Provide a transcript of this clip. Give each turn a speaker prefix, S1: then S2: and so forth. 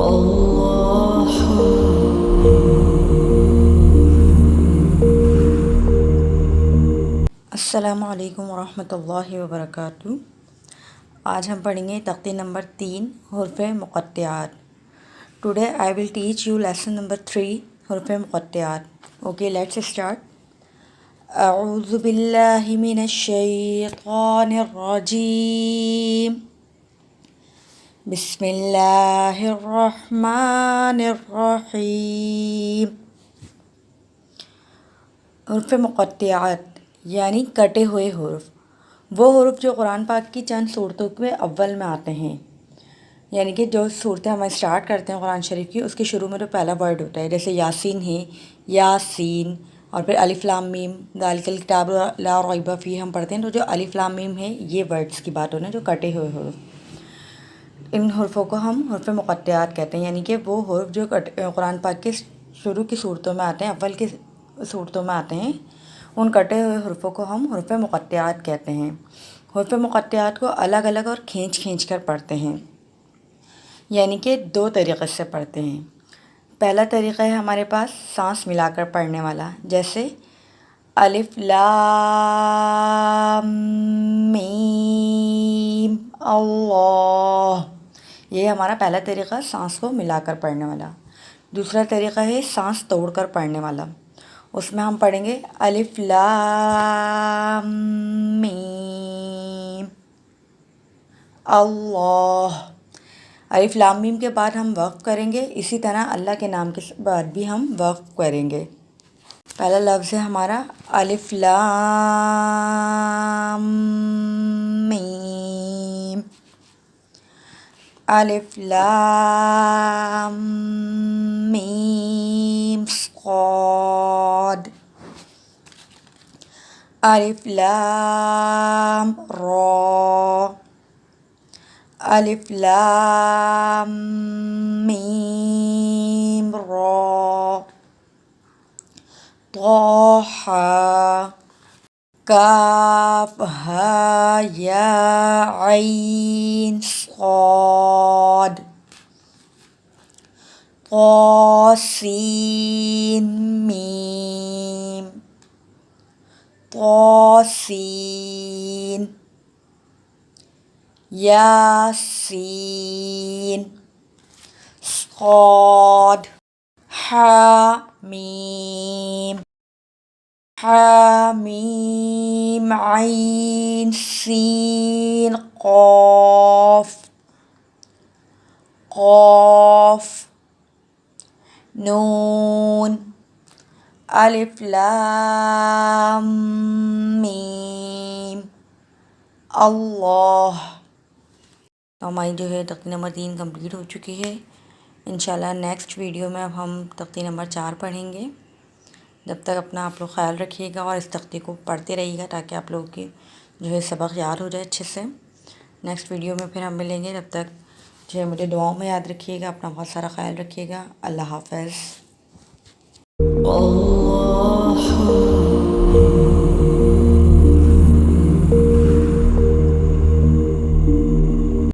S1: اللہ السلام علیکم ورحمۃ اللہ وبرکاتہ۔ آج ہم پڑھیں گے تختی نمبر 3 حروف مقطعات۔ Today I will teach you lesson number 3 حروف مقطعات۔ Okay let's start. اعوذ باللہ من الشیطان الرجیم، بسم اللہ الرحمن الرحیم۔ حروف مقطعات یعنی کٹے ہوئے حروف، وہ حروف جو قرآن پاک کی چند صورتوں کے اول میں آتے ہیں، یعنی کہ جو صورتیں ہم اسٹارٹ کرتے ہیں قرآن شریف کی، اس کے شروع میں جو پہلا ورڈ ہوتا ہے، جیسے یاسین ہے، یاسین، اور پھر الف لام میم، ذالک الکتاب لا ریب فیہ ہم پڑھتے ہیں، تو جو الف لام میم ہے یہ ورڈز کی بات ہو رہی ہے جو کٹے ہوئے حروف۔ ان حروفوں کو ہم حروف مقطعات کہتے ہیں، یعنی کہ وہ حروف جو قرآن پاک کے شروع کی صورتوں میں آتے ہیں، اول کی صورتوں میں آتے ہیں، ان کٹے ہوئے حروفوں کو ہم حروف مقطعات کہتے ہیں۔ حروف مقطعات کو الگ الگ اور کھینچ کھینچ کر پڑھتے ہیں، یعنی کہ دو طریقے سے پڑھتے ہیں۔ پہلا طریقہ ہے ہمارے پاس سانس ملا کر پڑھنے والا، جیسے الف لام میم اللہ، یہ ہمارا پہلا طریقہ سانس کو ملا کر پڑھنے والا۔ دوسرا طریقہ ہے سانس توڑ کر پڑھنے والا، اس میں ہم پڑھیں گے الف لام میم اللہ۔ الف لام میم کے بعد ہم وقف کریں گے، اسی طرح اللہ کے نام کے بعد بھی ہم وقف کریں گے۔ پہلا لفظ ہے ہمارا الف لام میم، الف لام میم صاد، الف لام را، الف لام میم را، طه کاف ہا یا عین صاد، طا سین میم، طا سین، یاسین، صاد، حامیم، حامیم عین سین قاف، قاف، نون، الف لام میم اللہ۔ ہماری جو ہے تختی نمبر 3 کمپلیٹ ہو چکی ہے۔ انشاءاللہ نیکسٹ ویڈیو میں اب ہم تختی نمبر 4 پڑھیں گے۔ جب تک اپنا آپ لوگ خیال رکھیے گا اور اس تختی کو پڑھتے رہیے گا تاکہ آپ لوگوں کی جو ہے سبق یاد ہو جائے اچھے سے۔ نیکسٹ ویڈیو میں پھر ہم ملیں گے، جب تک جو ہے مجھے دعاؤں میں یاد رکھیے گا، اپنا بہت سارا خیال رکھیے گا۔ اللہ حافظ۔ اللہ